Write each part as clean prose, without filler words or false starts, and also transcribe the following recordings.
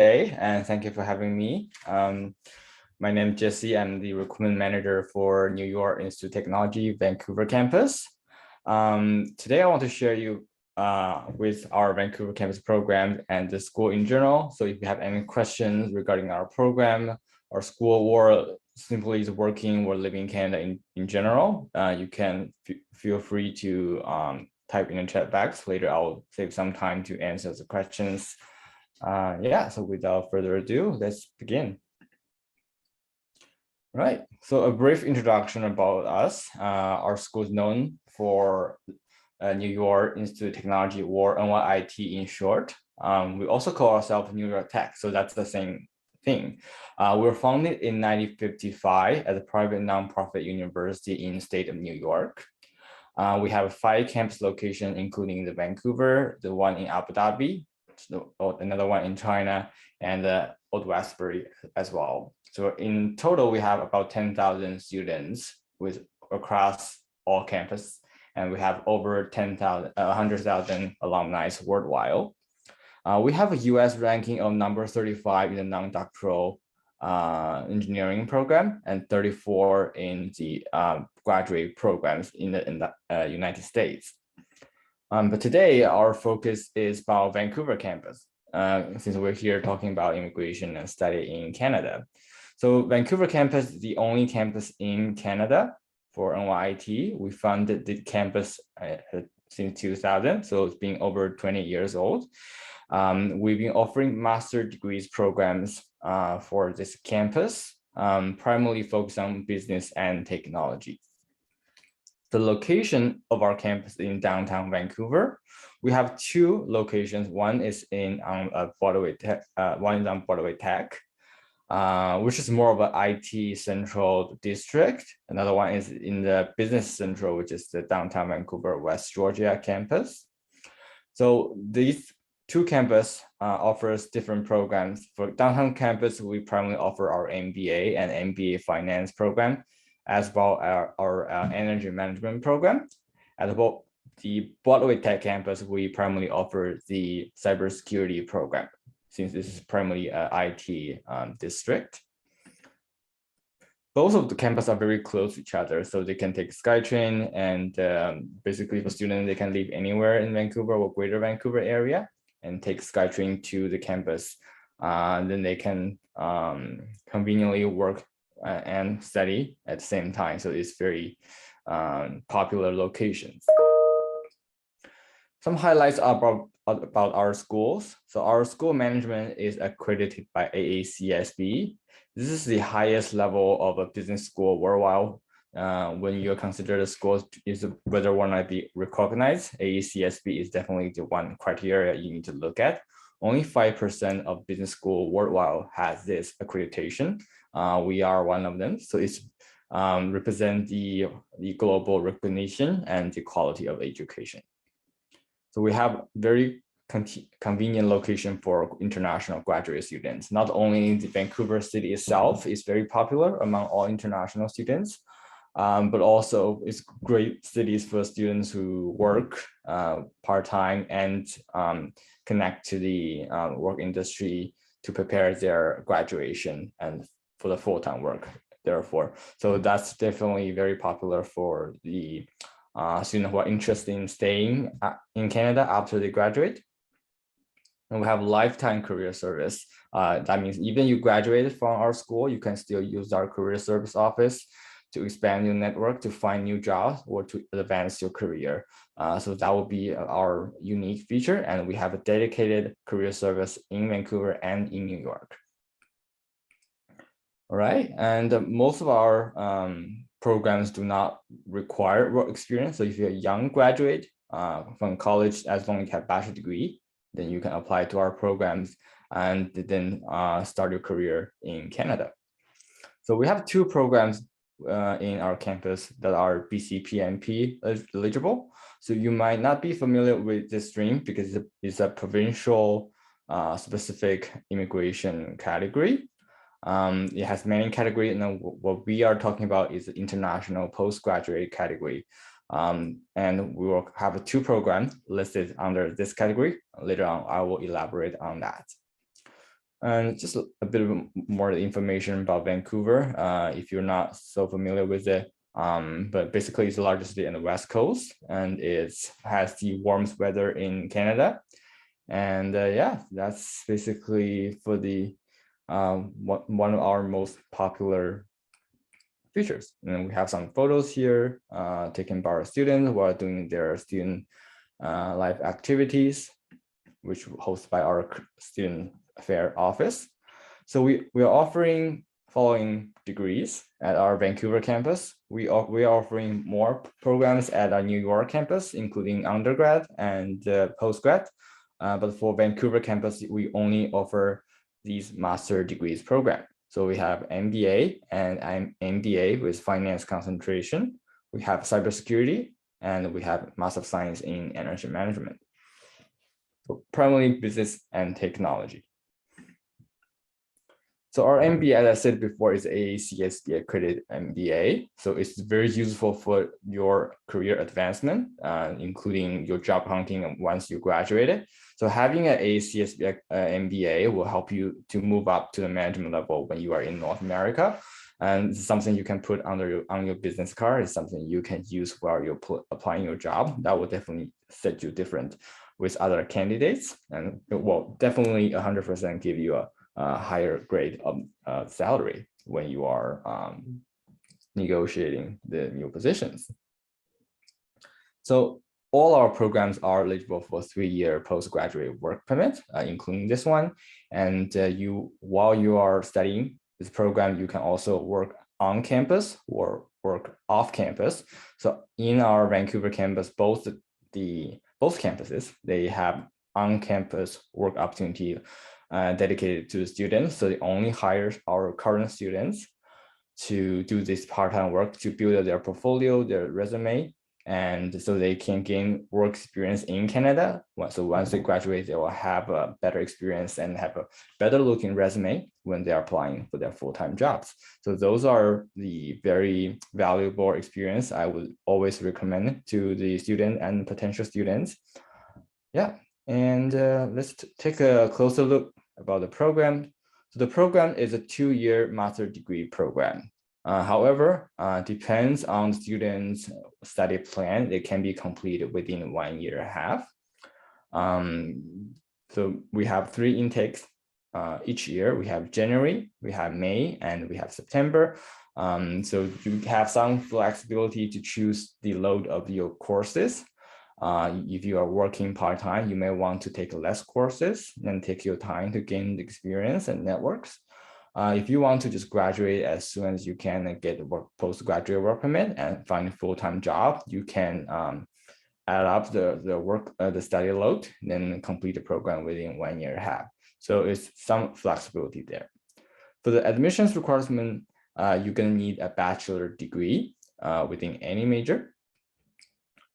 today, and thank you for having me. My name is Jesse. I'm the recruitment manager for New York Institute of Technology, Vancouver campus. Today, I want to share you with our Vancouver campus program and the school in general. So if you have any questions regarding our program, our school, or simply is working or living in Canada in general, you can feel free to type in the chat box. Later, I'll save some time to answer the questions. So without further ado, let's begin. Right, so a brief introduction about us. Our school is known for New York Institute of Technology, or NYIT in short. We also call ourselves New York Tech, so that's the same thing. We were founded in 1955 as a private nonprofit university in the state of New York. We have 5 campus locations, including the Vancouver, the one in Abu Dhabi, another one in China, and Old Westbury as well. So in total, we have about 10,000 students across all campuses, and we have over 100,000 alumni worldwide. We have a US ranking of number 35 in the non-doctoral engineering program and 34 in the graduate programs in the United States. But today, our focus is about Vancouver campus, since we're here talking about immigration and study in Canada. So Vancouver campus is the only campus in Canada for NYIT. We funded the campus since 2000, so it's been over 20 years old. We've been offering master degrees programs for this campus, primarily focused on business and technology. The location of our campus in downtown Vancouver. We have 2 locations. One is on Broadway Tech, one is on Broadway Tech, which is more of an IT central district. Another one is in the Business Central, which is the downtown Vancouver, West Georgia campus. So these 2 campuses offers different programs. For downtown campus, we primarily offer our MBA and MBA finance program, as well as our energy management program. As well, the Broadway Tech campus, we primarily offer the cybersecurity program, since this is primarily an IT district. Both of the campuses are very close to each other, so they can take SkyTrain, and basically for students, they can live anywhere in Vancouver or Greater Vancouver area and take SkyTrain to the campus. Then they can conveniently work and study at the same time. So it's very popular locations. Some highlights about our schools. So our school management is accredited by AACSB. This is the highest level of a business school worldwide. When you consider the schools is whether one might be recognized, AACSB is definitely the one criteria you need to look at. Only 5% of business school worldwide has this accreditation. We are one of them, so it's represent the global recognition and the quality of education. So we have very convenient location for international graduate students. Not only the Vancouver city itself is very popular among all international students, but also it's great cities for students who work part-time and connect to the work industry to prepare their graduation and for the full-time work, therefore. So that's definitely very popular for the students who are interested in staying in Canada after they graduate. And we have lifetime career service. That means even you graduated from our school, you can still use our career service office to expand your network, to find new jobs, or to advance your career. So that will be our unique feature. And we have a dedicated career service in Vancouver and in New York. All right, and most of our programs do not require work experience. So if you're a young graduate from college, as long as you have a bachelor's degree, then you can apply to our programs and then start your career in Canada. So we have 2 programs in our campus that are BCPNP eligible. So you might not be familiar with this stream because it's a provincial specific immigration category. It has many categories, and what we are talking about is the international postgraduate category. And we will have 2 programs listed under this category. Later on, I will elaborate on that. And just a bit of more information about Vancouver, if you're not so familiar with it. But basically, it's the largest city in the West Coast, and it has the warmest weather in Canada. And yeah, that's basically for the one of our most popular features. And we have some photos here taken by our students while doing their student life activities, which hosted by our student affair office. So we are offering following degrees at our Vancouver campus. We are offering more programs at our New York campus, including undergrad and postgrad. But for Vancouver campus, we only offer these master degrees program. So we have MBA and MBA with finance concentration. We have cybersecurity, and we have Master of Science in Energy Management. So primarily business and technology. So our MBA, as I said before, is AACSB accredited MBA. So it's very useful for your career advancement, including your job hunting once you graduated. So having an AACSB MBA will help you to move up to the management level when you are in North America. And it's something you can put on your business card. It's something you can use while you're applying your job. That will definitely set you different with other candidates, and it will definitely 100% give you a higher grade of salary when you are negotiating the new positions. So all our programs are eligible for 3-year postgraduate work permit, including this one. And while you are studying this program, you can also work on campus or work off campus. So in our Vancouver campus, both campuses, they have on-campus work opportunity dedicated to the students. So they only hire our current students to do this part-time work to build their portfolio, their resume, and so they can gain work experience in Canada. So once they graduate, they will have a better experience and have a better looking resume when they're applying for their full-time jobs. So those are the very valuable experience I would always recommend to the student and potential students. Yeah, and let's take a closer look about the program. So the program is a 2-year master degree program. However, depends on students' study plan. It can be completed within 1.5 years. So we have 3 intakes each year. We have January, we have May, and we have September. So you have some flexibility to choose the load of your courses. If you are working part-time, you may want to take less courses and take your time to gain the experience and networks. If you want to just graduate as soon as you can and get a postgraduate work permit and find a full-time job, you can add up the study load, then complete the program within 1.5 years. So it's some flexibility there. For the admissions requirement, you're going to need a bachelor degree within any major.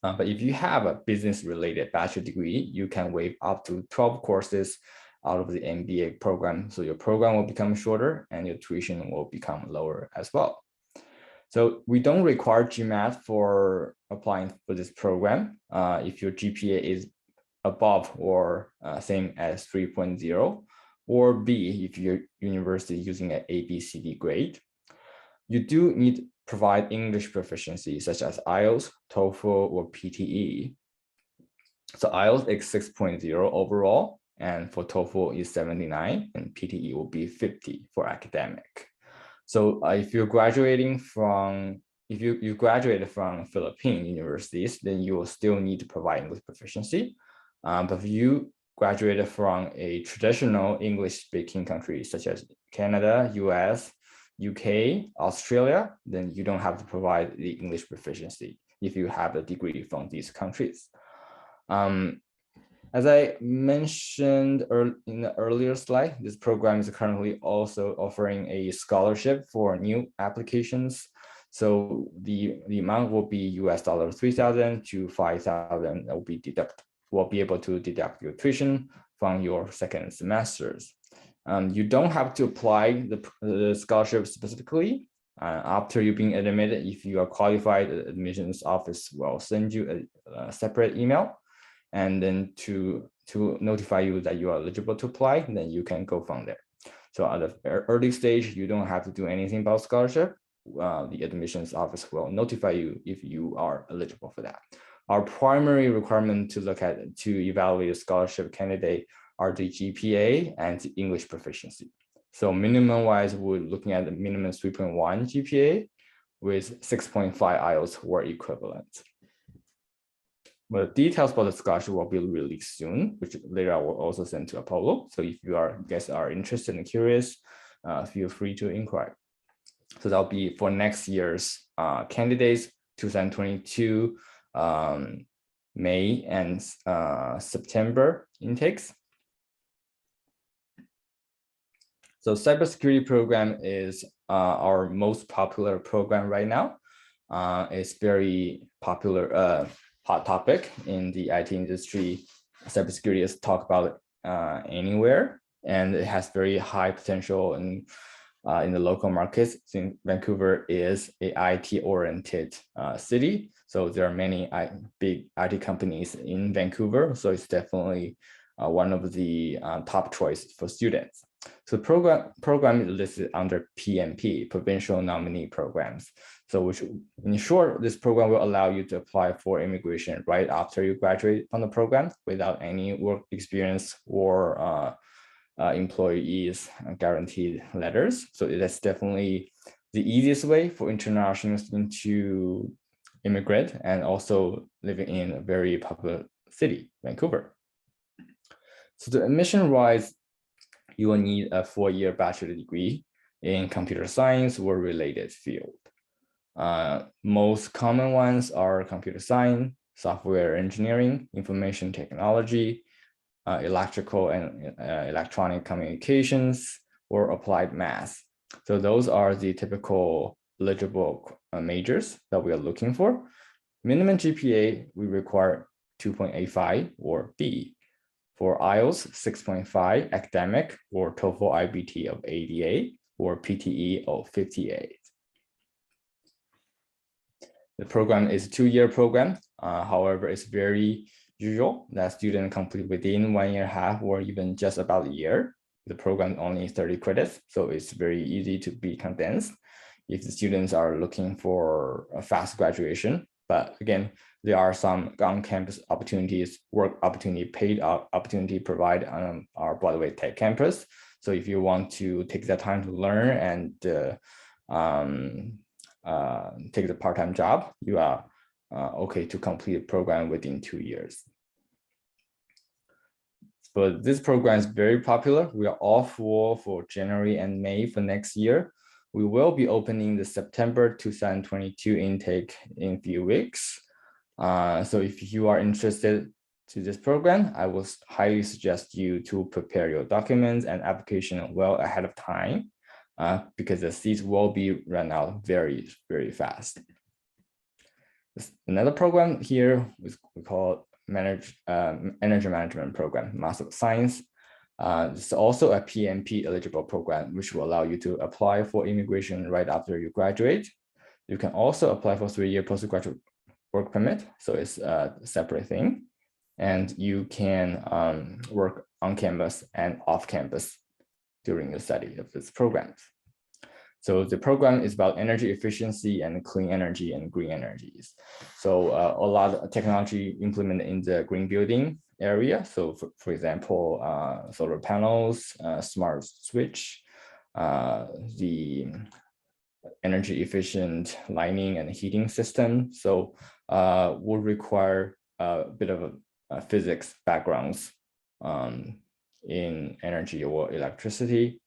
But if you have a business-related bachelor degree, you can waive up to 12 courses out of the MBA program. So your program will become shorter and your tuition will become lower as well. So we don't require GMAT for applying for this program. If your GPA is above or same as 3.0, or B, if your university is using an ABCD grade. You do need to provide English proficiency, such as IELTS, TOEFL, or PTE. So IELTS is 6.0 overall, and for TOEFL is 79, and PTE will be 50 for academic. So if you're graduating from, if you graduated from Philippine universities, then you will still need to provide English proficiency. But if you graduated from a traditional English-speaking country, such as Canada, US, UK, Australia, then you don't have to provide the English proficiency if you have a degree from these countries. As I mentioned in the earlier slide, this program is currently also offering a scholarship for new applications. So the amount will be US $3,000 to $5,000 that will be able to deduct your tuition from your second semesters. You don't have to apply the scholarship specifically. After you've been admitted, if you are qualified, the admissions office will send you a separate email, and then to notify you that you are eligible to apply, then you can go from there. So at the early stage, you don't have to do anything about scholarship. The admissions office will notify you if you are eligible for that. Our primary requirement to look at to evaluate a scholarship candidate are the GPA and the English proficiency. So minimum wise, we're looking at the minimum 3.1 GPA with 6.5 IELTS or equivalent. But details about the scholarship will be released soon, which later I will also send to Apollo. So if you guys are interested and curious, feel free to inquire. So that'll be for next year's candidates, 2022 May and September intakes. So cybersecurity program is our most popular program right now. It's very popular, hot topic in the IT industry. Cybersecurity is talked about anywhere, and it has very high potential in the local markets. Since Vancouver is a IT-oriented city, so there are many big IT companies in Vancouver. So it's definitely one of the top choices for students. So the program is listed under PNP, Provincial Nominee Programs. So which, in short, this program will allow you to apply for immigration right after you graduate from the program without any work experience or employees guaranteed letters. So that's definitely the easiest way for international students to immigrate and also living in a very popular city, Vancouver. So the admission-wise, you will need a 4-year bachelor degree in computer science or related field. Most common ones are computer science, software engineering, information technology, electrical and electronic communications, or applied math. So those are the typical eligible majors that we are looking for. Minimum GPA, we require 2.85 or B. For IELTS, 6.5 academic or TOEFL IBT of 88 or PTE of 58. The program is a 2-year program. However, it's very usual that students complete within 1.5 or even just about a year. The program only 30 credits, so it's very easy to be condensed if the students are looking for a fast graduation. But again, there are some on-campus opportunities, work opportunity, paid opportunity provided on our Broadway Tech campus. So if you want to take the time to learn and take the part-time job, you are okay to complete the program within 2 years. But this program is very popular. We are all full for January and May for next year. We will be opening the September 2022 intake in a few weeks. So if you are interested to this program, I will highly suggest you to prepare your documents and application well ahead of time because the seats will be run out very, very fast. Another program here we call Energy Management Program, Master of Science. It's also a PNP eligible program, which will allow you to apply for immigration right after you graduate. You can also apply for 3-year postgraduate work permit, so it's a separate thing. And you can work on campus and off campus during the study of this program. So the program is about energy efficiency and clean energy and green energies. So a lot of technology implemented in the green building area. So for example, solar panels, smart switch, the energy efficient lighting and heating system. So will require a bit of a physics backgrounds in energy or electricity.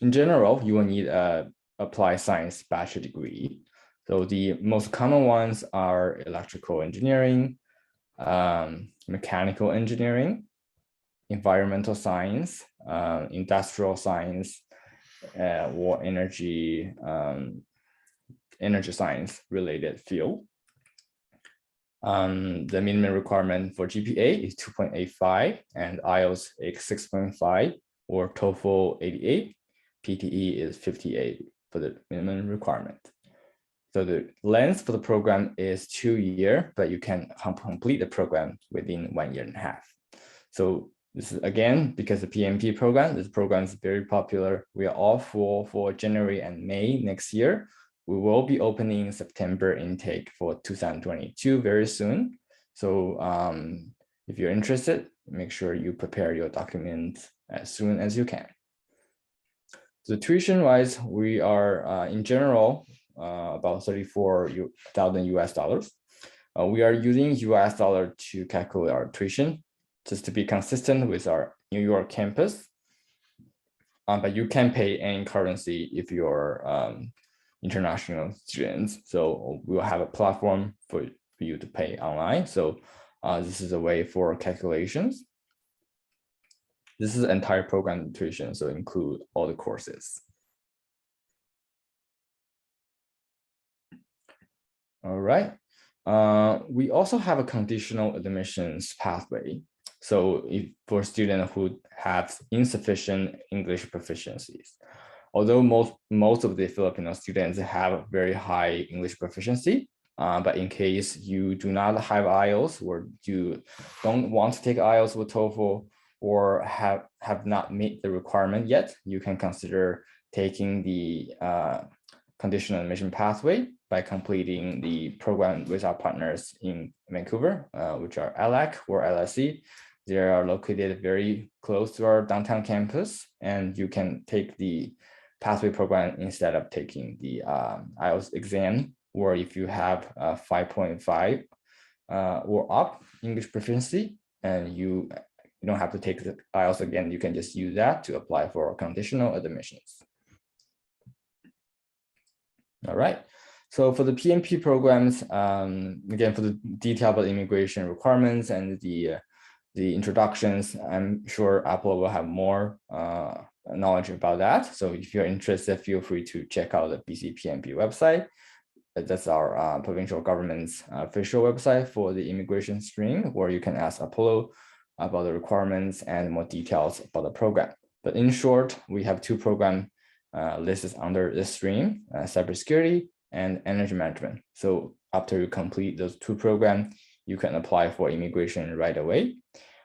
In general, you will need a applied science bachelor degree. So the most common ones are electrical engineering, mechanical engineering, environmental science, industrial science, or energy science related field. The minimum requirement for GPA is 2.85 and IELTS is 6.5 or TOEFL 88. PTE is 58 for the minimum requirement. So the length for the program is 2 years, but you can complete the program within 1.5 years. So This is again, because the PMP program, this program is very popular. We are all full for January and May next year. We will be opening September intake for 2022 very soon. So if you're interested, make sure you prepare your documents as soon as you can. So tuition wise, we are in general about 34,000 US dollars. We are using US dollar to calculate our tuition, just to be consistent with our New York campus. But you can pay any currency if you're international students. So we'll have a platform for you to pay online. So this is a way for calculations. This is entire program tuition, so include all the courses. All right. We also have a conditional admissions pathway. So if for students who have insufficient English proficiencies, although most of the Filipino students have very high English proficiency, but in case you do not have IELTS or you don't want to take IELTS or TOEFL or have not met the requirement yet, you can consider taking the conditional admission pathway by completing the program with our partners in Vancouver, which are ALAC or LSE. They are located very close to our downtown campus, and you can take the pathway program instead of taking the IELTS exam, or if you have 5.5 or up English proficiency, and you don't have to take the IELTS again, you can just use that to apply for conditional admissions. All right. So for the PMP programs, again, for the detail about immigration requirements and the introductions, I'm sure Apple will have more knowledge about that. So if you're interested, feel free to check out the BC PMP website. That's our provincial government's official website for the immigration stream, where you can ask Apollo about the requirements and more details about the program. But in short, we have two programs listed under this stream, cybersecurity and energy management. So after you complete those two programs, you can apply for immigration right away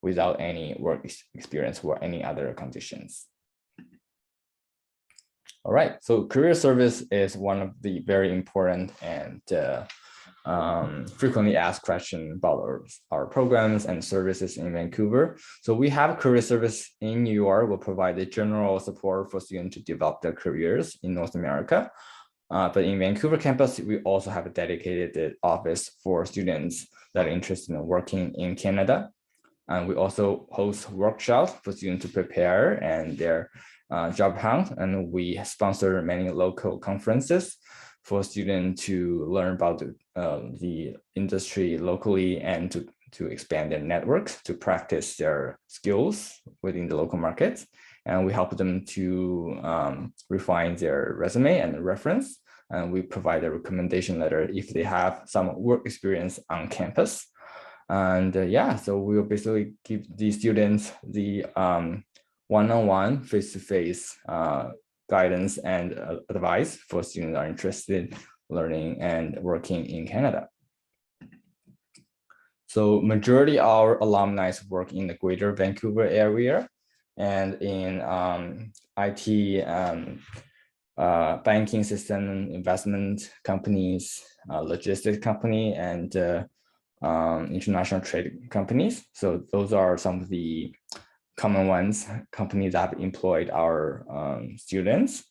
without any work experience or any other conditions. All right, so career service is one of the very important and frequently asked questions about our programs and services in Vancouver. So we have career service in New York. Will provide the general support for students to develop their careers in North America. But in Vancouver campus, we also have a dedicated office for students that are interested in working in Canada. And we also host workshops for students to prepare and their job hunt. And we sponsor many local conferences for students to learn about the industry locally and to expand their networks, to practice their skills within the local markets. And we help them to refine their resume and reference. And we provide a recommendation letter if they have some work experience on campus. And yeah, so we will basically give the students the one-on-one, face-to-face guidance and advice for students that are interested in learning and working in Canada. So majority of our alumni work in the greater Vancouver area and in IT, banking system, investment companies, logistics company, and international trade companies. So those are some of the common ones, companies that have employed our students.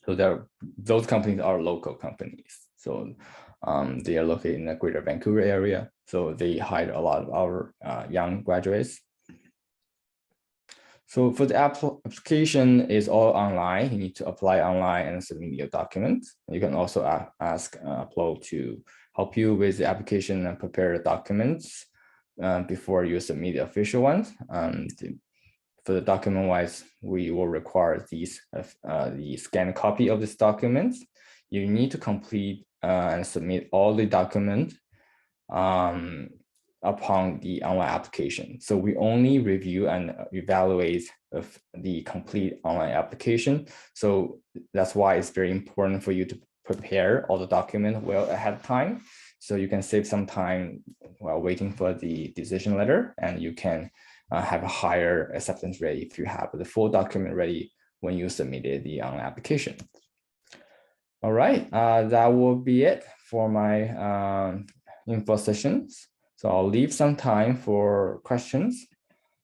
So those companies are local companies. So they are located in the greater Vancouver area. So they hire a lot of our young graduates. So for the application is all online. You need to apply online and submit your documents. You can also ask Upload to help you with the application and prepare the documents before you submit the official ones. For the document wise, we will require these the scanned copy of this document. You need to complete and submit all the documents upon the online application. So we only review and evaluate of the complete online application. So that's why it's very important for you to prepare all the documents well ahead of time. So you can save some time while waiting for the decision letter, and you can have a higher acceptance rate if you have the full document ready when you submitted the online application. All right, that will be it for my info sessions. So I'll leave some time for questions.